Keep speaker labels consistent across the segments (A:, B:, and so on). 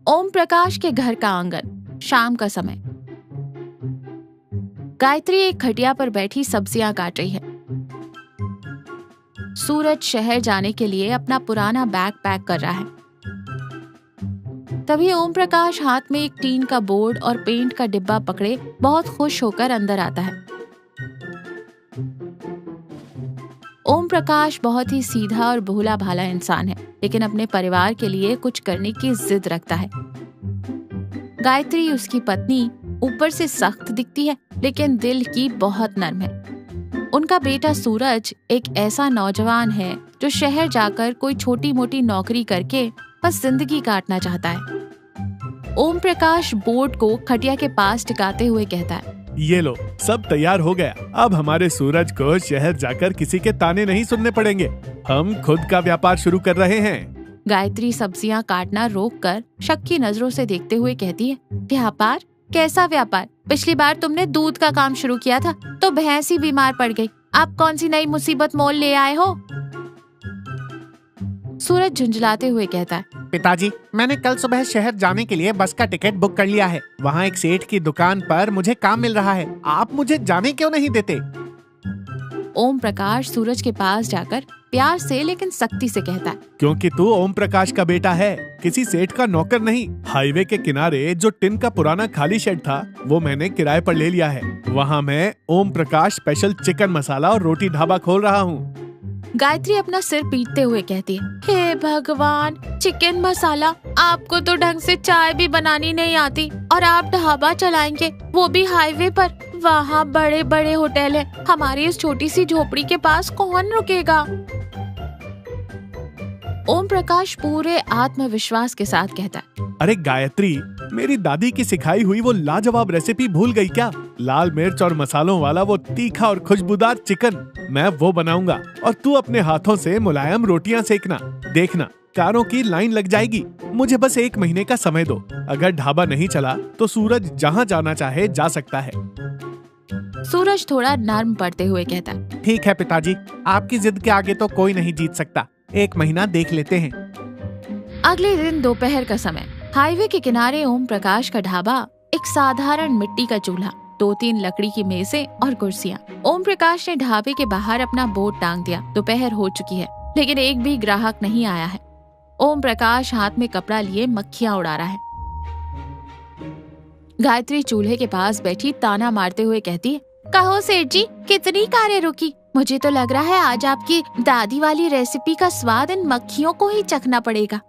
A: ओम प्रकाश के घर का आंगन, शाम का समय। गायत्री एक खटिया पर बैठी सब्जियां काट रही है। सूरज शहर जाने के लिए अपना पुराना बैग पैक कर रहा है। तभी ओम प्रकाश हाथ में एक टीन का बोर्ड और पेंट का डिब्बा पकड़े बहुत खुश होकर अंदर आता है। ओम प्रकाश बहुत ही सीधा और भोला भाला इंसान है, लेकिन अपने परिवार के लिए कुछ करने की जिद रखता है। गायत्री उसकी पत्नी ऊपर से सख्त दिखती है, लेकिन दिल की बहुत नर्म है। उनका बेटा सूरज एक ऐसा नौजवान है जो शहर जाकर कोई छोटी मोटी नौकरी करके बस जिंदगी काटना चाहता है। ओम प्रकाश बोर्ड को खटिया के पास टिकाते हुए कहता है,
B: ये लो, सब तैयार हो गया। अब हमारे सूरज को शहर जाकर किसी के ताने नहीं सुनने पड़ेंगे। हम खुद का व्यापार शुरू कर रहे हैं।
A: गायत्री सब्जियां काटना रोककर शक की नजरों से देखते हुए कहती है, व्यापार? कैसा व्यापार? पिछली बार तुमने दूध का काम शुरू किया था तो भैंस ही बीमार पड़ गई। आप कौन सी नई मुसीबत मोल ले आए हो? सूरज झुंझलाते हुए कहता है,
C: पिताजी, मैंने कल सुबह शहर जाने के लिए बस का टिकट बुक कर लिया है। वहाँ एक सेठ की दुकान पर मुझे काम मिल रहा है। आप मुझे जाने क्यों नहीं देते?
A: ओम प्रकाश सूरज के पास जाकर प्यार से लेकिन सख्ती से कहता है,
B: क्योंकि तू ओम प्रकाश का बेटा है, किसी सेठ का नौकर नहीं। हाईवे के किनारे जो टिन का पुराना खाली शेड था, वो मैंने किराए पर ले लिया है। वहाँ मैं ओम प्रकाश स्पेशल चिकन मसाला और रोटी ढाबा खोल रहा हूँ।
A: गायत्री अपना सिर पीटते हुए कहती है, हे भगवान, चिकन मसाला! आपको तो ढंग से चाय भी बनानी नहीं आती और आप ढाबा चलाएंगे, वो भी हाईवे पर। वहाँ बड़े बड़े होटल है, हमारी इस छोटी सी झोपड़ी के पास कौन रुकेगा? ओम प्रकाश पूरे आत्मविश्वास के साथ कहता है,
B: अरे गायत्री, मेरी दादी की सिखाई हुई वो लाजवाब रेसिपी भूल गई क्या? लाल मिर्च और मसालों वाला वो तीखा और खुशबूदार चिकन, मैं वो बनाऊंगा और तू अपने हाथों से मुलायम रोटियां सेकना। देखना, कारों की लाइन लग जाएगी। मुझे बस 1 महीने का समय दो। अगर ढाबा नहीं चला तो सूरज जहाँ जाना चाहे जा सकता है।
A: सूरज थोड़ा नर्म पड़ते हुए कहता है,
C: ठीक है पिताजी, आपकी जिद के आगे तो कोई नहीं जीत सकता। 1 महीना देख लेते हैं।
A: अगले दिन दोपहर का समय, हाईवे के किनारे ओम प्रकाश का ढाबा। एक साधारण मिट्टी का चूल्हा, 2-3 लकड़ी की मेजें और कुर्सियां। ओम प्रकाश ने ढाबे के बाहर अपना बोर्ड टांग दिया। दोपहर हो चुकी है, लेकिन एक भी ग्राहक नहीं आया है। ओम प्रकाश हाथ में कपड़ा लिए मक्खियां उड़ा रहा है। गायत्री चूल्हे के पास बैठी ताना मारते हुए कहती है, कहो सेठ जी, कितनी कारें रुकी? मुझे तो लग रहा है आज आपकी दादी वाली रेसिपी का स्वाद इन मक्खियों को ही चखना पड़ेगा।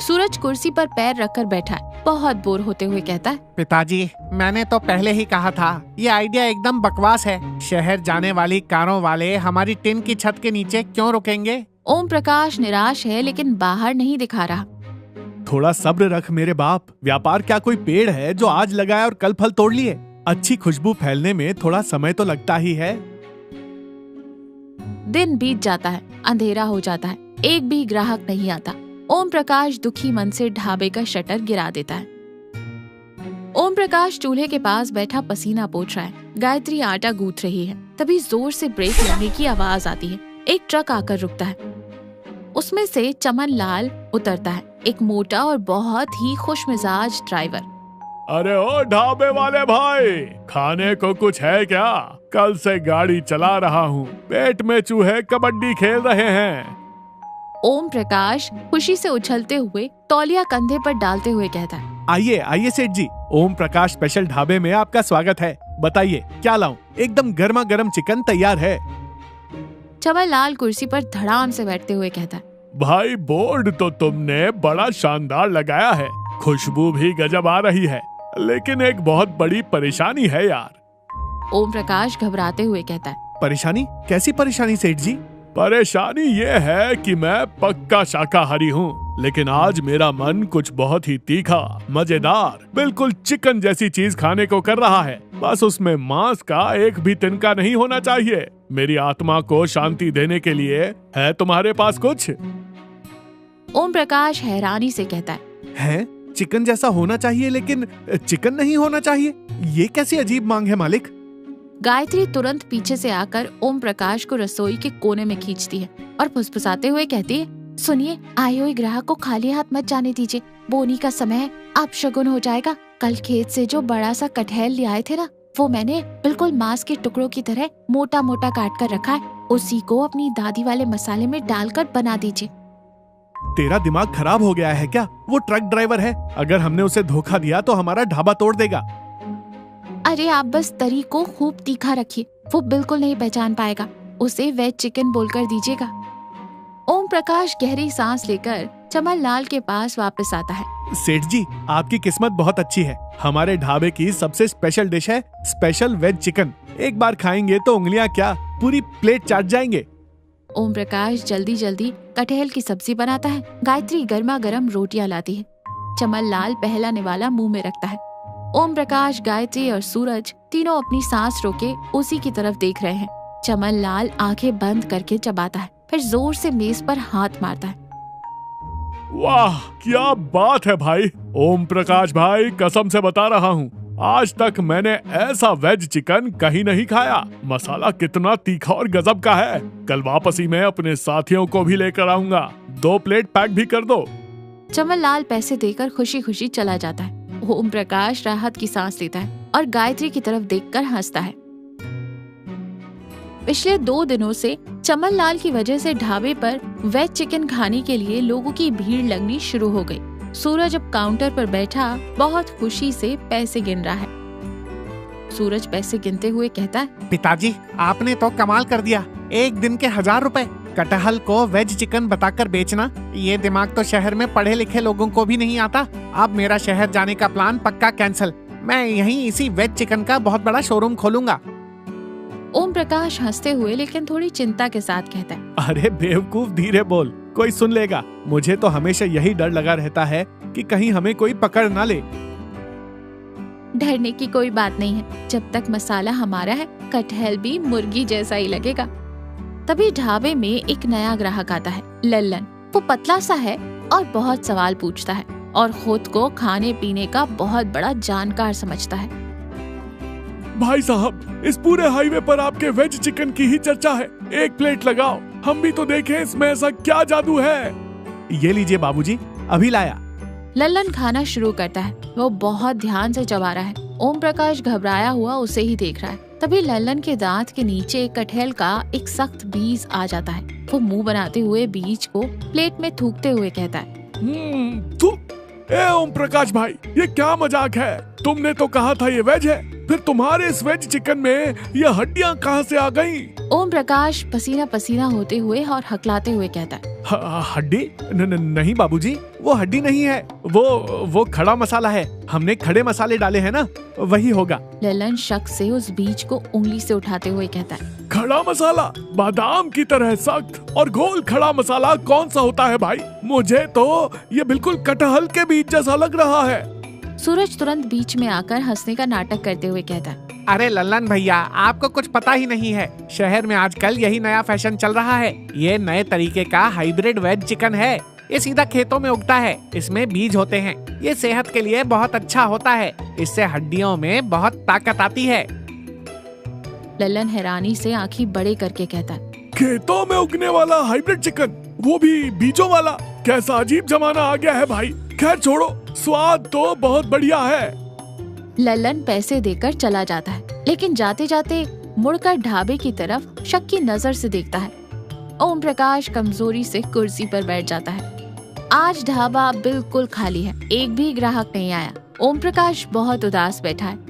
A: सूरज कुर्सी पर पैर रखकर बैठा है, बहुत बोर होते हुए कहता है,
C: पिताजी, मैंने तो पहले ही कहा था, ये आइडिया एकदम बकवास है। शहर जाने वाली कारों वाले हमारी टिन की छत के नीचे क्यों रुकेंगे?
A: ओम प्रकाश निराश है, लेकिन बाहर नहीं दिखा रहा।
B: थोड़ा सब्र रख मेरे बाप। व्यापार क्या कोई पेड़ है जो आज लगाया और कल फल तोड़ लिए? अच्छी खुशबू फैलने में थोड़ा समय तो लगता ही है।
A: दिन बीत जाता है, अंधेरा हो जाता है, एक भी ग्राहक नहीं आता। ओम प्रकाश दुखी मन से ढाबे का शटर गिरा देता है। ओम प्रकाश चूल्हे के पास बैठा पसीना पोंछ रहा है। गायत्री आटा गूंथ रही है। तभी जोर से ब्रेक लगने की आवाज आती है। एक ट्रक आकर रुकता है। उसमें से चमन लाल उतरता है, एक मोटा और बहुत ही खुशमिजाज ड्राइवर।
B: अरे ओ ढाबे वाले भाई, खाने को कुछ है क्या? कल से गाड़ी चला रहा हूँ, पेट में चूहे कबड्डी खेल रहे हैं।
A: ओम प्रकाश खुशी से उछलते हुए तौलिया कंधे पर डालते हुए कहता है,
B: आइए आइए सेठ जी, ओम प्रकाश स्पेशल ढाबे में आपका स्वागत है। बताइए क्या लाऊं? एकदम गर्मा गर्म चिकन तैयार है।
A: चमन लाल कुर्सी पर धड़ाम से बैठते हुए कहता है,
B: भाई बोर्ड तो तुमने बड़ा शानदार लगाया है, खुशबू भी गजब आ रही है, लेकिन एक बहुत बड़ी परेशानी है यार।
A: ओम प्रकाश घबराते हुए कहता है,
B: परेशानी? कैसी परेशानी सेठ जी? परेशानी ये है कि मैं पक्का शाकाहारी हूँ, लेकिन आज मेरा मन कुछ बहुत ही तीखा, मजेदार, बिल्कुल चिकन जैसी चीज खाने को कर रहा है। बस उसमें मांस का एक भी तिनका नहीं होना चाहिए। मेरी आत्मा को शांति देने के लिए है तुम्हारे पास कुछ?
A: ओम प्रकाश हैरानी से कहता
B: है? चिकन जैसा होना चाहिए लेकिन चिकन नहीं होना चाहिए? ये कैसी अजीब मांग है मालिक?
A: गायत्री तुरंत पीछे से आकर ओम प्रकाश को रसोई के कोने में खींचती है और फुसफुसाते हुए कहती है, सुनिए, आए हुए ग्राहक को खाली हाथ मत जाने दीजिए। बोनी का समय है, अब शगुन हो जाएगा। कल खेत से जो बड़ा सा कटहल ले आए थे ना, वो मैंने बिल्कुल मांस के टुकड़ों की तरह मोटा मोटा काट कर रखा है। उसी को अपनी दादी वाले मसाले में डालकर बना दीजिए।
B: तेरा दिमाग खराब हो गया है क्या? वो ट्रक ड्राइवर है, अगर हमने उसे धोखा दिया तो हमारा ढाबा तोड़ देगा।
A: अरे आप बस तरी को खूब तीखा रखिए, वो बिल्कुल नहीं पहचान पाएगा। उसे वेज चिकन बोलकर दीजिएगा। ओम प्रकाश गहरी सांस लेकर चमन लाल के पास वापस आता है।
B: सेठ जी, आपकी किस्मत बहुत अच्छी है। हमारे ढाबे की सबसे स्पेशल डिश है स्पेशल वेज चिकन। एक बार खाएंगे तो उंगलियां क्या पूरी प्लेट चाट जाएंगे।
A: ओम प्रकाश जल्दी जल्दी कटहल की सब्जी बनाता है। गायत्री गर्मा गर्म रोटियां लाती है। चमन लाल पहला निवाला मुंह में रखता है। ओम प्रकाश, गायत्री और सूरज तीनों अपनी सांस रोके उसी की तरफ देख रहे हैं। चमन लाल आंखें बंद करके चबाता है, फिर जोर से मेज पर हाथ मारता है।
B: वाह, क्या बात है भाई। ओम प्रकाश भाई, कसम से बता रहा हूँ, आज तक मैंने ऐसा वेज चिकन कहीं नहीं खाया। मसाला कितना तीखा और गजब का है। कल वापसी में अपने साथियों को भी लेकर आऊंगा। 2 प्लेट पैक भी कर दो।
A: चमन लाल पैसे देकर खुशी खुशी चला जाता है। ओम प्रकाश राहत की सांस लेता है और गायत्री की तरफ देखकर हंसता है। पिछले 2 दिनों से चमन लाल की वजह से ढाबे पर वेज चिकन खाने के लिए लोगों की भीड़ लगनी शुरू हो गई। सूरज अब काउंटर पर बैठा बहुत खुशी से पैसे गिन रहा है। सूरज पैसे गिनते हुए कहता है,
C: पिताजी, आपने तो कमाल कर दिया। एक दिन के 1000 रुपए कटहल को वेज चिकन बताकर बेचना, ये दिमाग तो शहर में पढ़े लिखे लोगों को भी नहीं आता। अब मेरा शहर जाने का प्लान पक्का कैंसिल। मैं यहीं इसी वेज चिकन का बहुत बड़ा शोरूम खोलूंगा।
A: ओम प्रकाश हंसते हुए लेकिन थोड़ी चिंता के साथ कहता है,
B: अरे बेवकूफ, धीरे बोल, कोई सुन लेगा। मुझे तो हमेशा यही डर लगा रहता है कि कहीं हमें कोई पकड़ ना ले।
A: डरने की कोई बात नहीं है। जब तक मसाला हमारा है, कटहल भी मुर्गी जैसा ही लगेगा। तभी ढाबे में एक नया ग्राहक आता है, लल्लन। वो पतला सा है और बहुत सवाल पूछता है और खुद को खाने पीने का बहुत बड़ा जानकार समझता है।
B: भाई साहब, इस पूरे हाईवे पर आपके वेज चिकन की ही चर्चा है। 1 प्लेट लगाओ, हम भी तो देखें इसमें ऐसा क्या जादू है। ये लीजिए बाबूजी, अभी लाया।
A: लल्लन खाना शुरू करता है। वो बहुत ध्यान से चबा रहा है। ओम प्रकाश घबराया हुआ उसे ही देख रहा है। तभी लल्लन के दांत के नीचे कटहल का एक सख्त बीज आ जाता है। वो मुंह बनाते हुए बीज को प्लेट में थूकते हुए कहता है,
B: ओम प्रकाश भाई, ये क्या मजाक है? तुमने तो कहा था ये वेज है, फिर तुम्हारे इस वेज चिकन में ये हड्डियां कहाँ से आ गईं?
A: ओम प्रकाश पसीना पसीना होते हुए और हकलाते हुए कहता है,
B: हड्डी? नहीं बाबूजी, वो हड्डी नहीं है, वो खड़ा मसाला है। हमने खड़े मसाले डाले हैं ना, वही होगा।
A: लल्लन शक से उस बीज को उंगली से उठाते हुए कहता है,
B: खड़ा मसाला? बादाम की तरह सख्त और गोल खड़ा मसाला कौन सा होता है भाई? मुझे तो ये बिल्कुल कटहल के बीज जैसा लग रहा है।
A: सूरज तुरंत बीच में आकर हंसने का नाटक करते हुए कहता है,
C: अरे लल्लन भैया, आपको कुछ पता ही नहीं है। शहर में आजकल यही नया फैशन चल रहा है। ये नए तरीके का हाइब्रिड वेज चिकन है। ये सीधा खेतों में उगता है, इसमें बीज होते हैं। ये सेहत के लिए बहुत अच्छा होता है। इससे हड्डियों में बहुत ताकत आती है।
A: लल्लन हैरानी से आंखें बड़े करके कहता है,
B: खेतों में उगने वाला हाइब्रिड चिकन, वो भी बीजों वाला? कैसा अजीब जमाना आ गया है भाई। खैर छोड़ो, स्वाद तो बहुत बढ़िया है।
A: लल्लन पैसे देकर चला जाता है, लेकिन जाते जाते मुड़कर ढाबे की तरफ शक की नजर से देखता है। ओम प्रकाश कमजोरी से कुर्सी पर बैठ जाता है। आज ढाबा बिल्कुल खाली है, एक भी ग्राहक नहीं आया। ओम प्रकाश बहुत उदास बैठा है।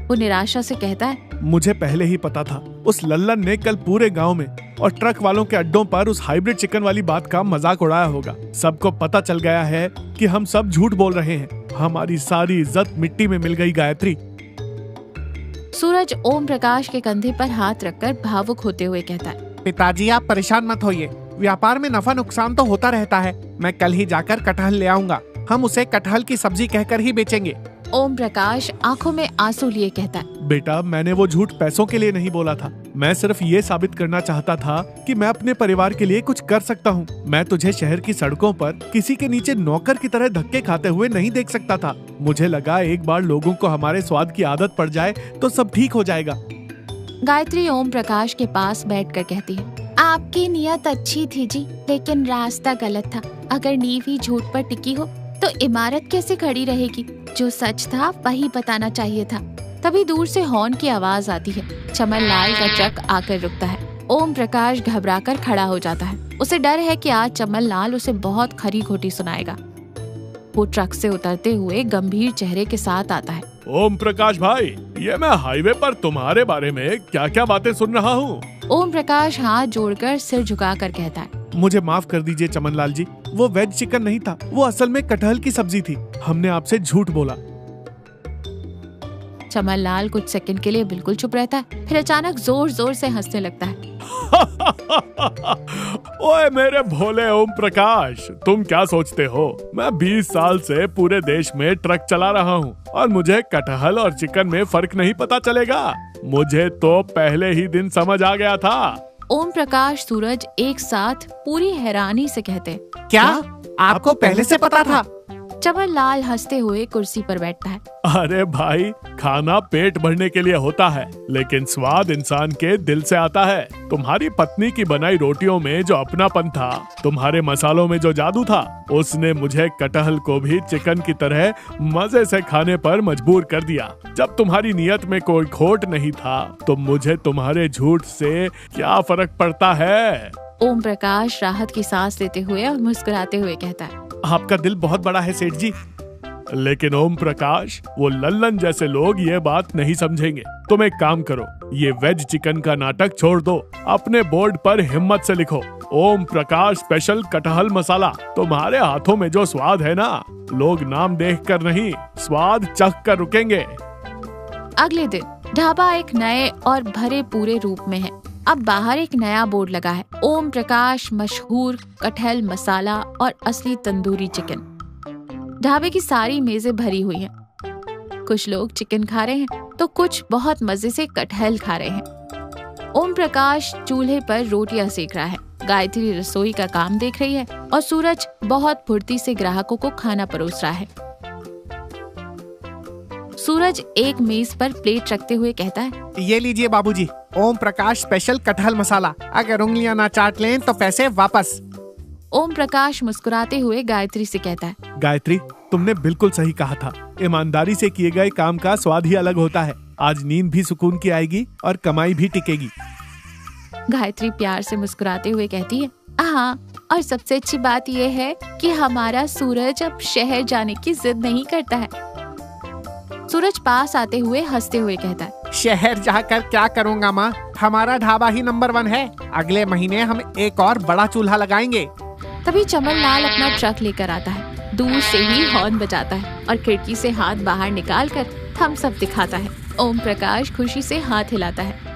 A: वो निराशा से कहता है,
B: मुझे पहले ही पता था। उस लल्लन ने कल पूरे गांव में और ट्रक वालों के अड्डों पर उस हाइब्रिड चिकन वाली बात का मजाक उड़ाया होगा। सबको पता चल गया है कि हम सब झूठ बोल रहे हैं। हमारी सारी इज्जत मिट्टी में मिल गई गायत्री।
A: सूरज ओम प्रकाश के कंधे पर हाथ रखकर भावुक होते हुए कहता है,
C: पिताजी, आप परेशान मत होइए। व्यापार में नफा नुकसान तो होता रहता है। मैं कल ही जाकर कटहल ले आऊंगा। हम उसे कटहल की सब्जी कहकर ही बेचेंगे।
A: ओम प्रकाश आंखों में आंसू लिए कहता है,
B: बेटा, मैंने वो झूठ पैसों के लिए नहीं बोला था। मैं सिर्फ ये साबित करना चाहता था कि मैं अपने परिवार के लिए कुछ कर सकता हूँ। मैं तुझे शहर की सड़कों पर किसी के नीचे नौकर की तरह धक्के खाते हुए नहीं देख सकता था। मुझे लगा एक बार लोगों को हमारे स्वाद की आदत पड़ जाए तो सब ठीक हो जाएगा।
A: गायत्री ओम प्रकाश के पास बैठकर कहती है, आपकी नियत अच्छी थी जी, लेकिन रास्ता गलत था। अगर नींव ही झूठ पर टिकी हो तो इमारत कैसे खड़ी रहेगी? जो सच था वही बताना चाहिए था। तभी दूर से हॉर्न की आवाज आती है। चमन लाल का ट्रक आकर रुकता है। ओम प्रकाश घबराकर खड़ा हो जाता है। उसे डर है कि आज चमन लाल उसे बहुत खरी खोटी सुनाएगा। वो ट्रक से उतरते हुए गंभीर चेहरे के साथ आता है।
B: ओम प्रकाश भाई, ये मैं हाईवे पर तुम्हारे बारे में क्या क्या बातें सुन रहा हूँ।
A: ओम प्रकाश हाथ जोड़कर सिर झुकाकर कहता है,
B: मुझे माफ कर दीजिए चमनलाल जी, वो वेज चिकन नहीं था, वो असल में कटहल की सब्जी थी। हमने आपसे झूठ बोला।
A: चमन लाल कुछ सेकंड के लिए बिल्कुल चुप रहता है, फिर अचानक जोर जोर से हंसने लगता है।
B: ओए मेरे भोले ओम प्रकाश, तुम क्या सोचते हो? मैं 20 साल से पूरे देश में ट्रक चला रहा हूँ और मुझे कटहल और चिकन में फर्क नहीं पता चलेगा। मुझे तो पहले ही दिन समझ आ गया था।
A: ओम प्रकाश, सूरज एक साथ पूरी हैरानी से कहते,
C: क्या आपको पहले से पता था?
A: चमन लाल हंसते हुए कुर्सी पर बैठता है।
B: अरे भाई, खाना पेट भरने के लिए होता है, लेकिन स्वाद इंसान के दिल से आता है। तुम्हारी पत्नी की बनाई रोटियों में जो अपनापन था, तुम्हारे मसालों में जो जादू था, उसने मुझे कटहल को भी चिकन की तरह मजे से खाने पर मजबूर कर दिया। जब तुम्हारी नियत में कोई खोट नहीं था, तो मुझे तुम्हारे झूठ से क्या फर्क पड़ता है?
A: ओम प्रकाश राहत की सांस लेते हुए और मुस्कुराते हुए कहता है,
B: आपका दिल बहुत बड़ा है सेठ जी। लेकिन ओम प्रकाश, वो लल्लन जैसे लोग ये बात नहीं समझेंगे। तुम एक काम करो, ये वेज चिकन का नाटक छोड़ दो। अपने बोर्ड पर हिम्मत से लिखो, ओम प्रकाश स्पेशल कटहल मसाला। तुम्हारे हाथों में जो स्वाद है ना, लोग नाम देखकर नहीं, स्वाद चख कर रुकेंगे।
A: अगले दिन ढाबा एक नए और भरे पूरे रूप में है। अब बाहर एक नया बोर्ड लगा है, ओम प्रकाश मशहूर कटहल मसाला और असली तंदूरी चिकन। ढाबे की सारी मेजें भरी हुई हैं। कुछ लोग चिकन खा रहे हैं तो कुछ बहुत मजे से कटहल खा रहे हैं। ओम प्रकाश चूल्हे पर रोटियां सेक रहा है, गायत्री रसोई का काम देख रही है और सूरज बहुत फुर्ती से ग्राहकों को खाना परोस रहा है। सूरज एक मेज पर प्लेट रखते हुए कहता है,
C: ये लीजिए बाबूजी, ओम प्रकाश स्पेशल कटहल मसाला। अगर उंगलियां ना चाट लें तो पैसे वापस।
A: ओम प्रकाश मुस्कुराते हुए गायत्री से कहता है,
B: गायत्री, तुमने बिल्कुल सही कहा था। ईमानदारी से किए गए काम का स्वाद ही अलग होता है। आज नींद भी सुकून की आएगी और कमाई भी टिकेगी।
A: गायत्री प्यार से मुस्कुराते हुए कहती है, हाँ, और सबसे अच्छी बात यह है कि हमारा सूरज अब शहर जाने की जिद नहीं करता है। सूरज पास आते हुए हंसते हुए कहता है,
C: शहर जाकर क्या करूँगा माँ, हमारा ढाबा ही नंबर 1 है। अगले महीने हम एक और बड़ा चूल्हा लगाएंगे।
A: तभी चमन लाल अपना ट्रक लेकर आता है। दूर से ही हॉर्न बजाता है और खिड़की से हाथ बाहर निकालकर थम्स अप दिखाता है। ओम प्रकाश खुशी से हाथ हिलाता है।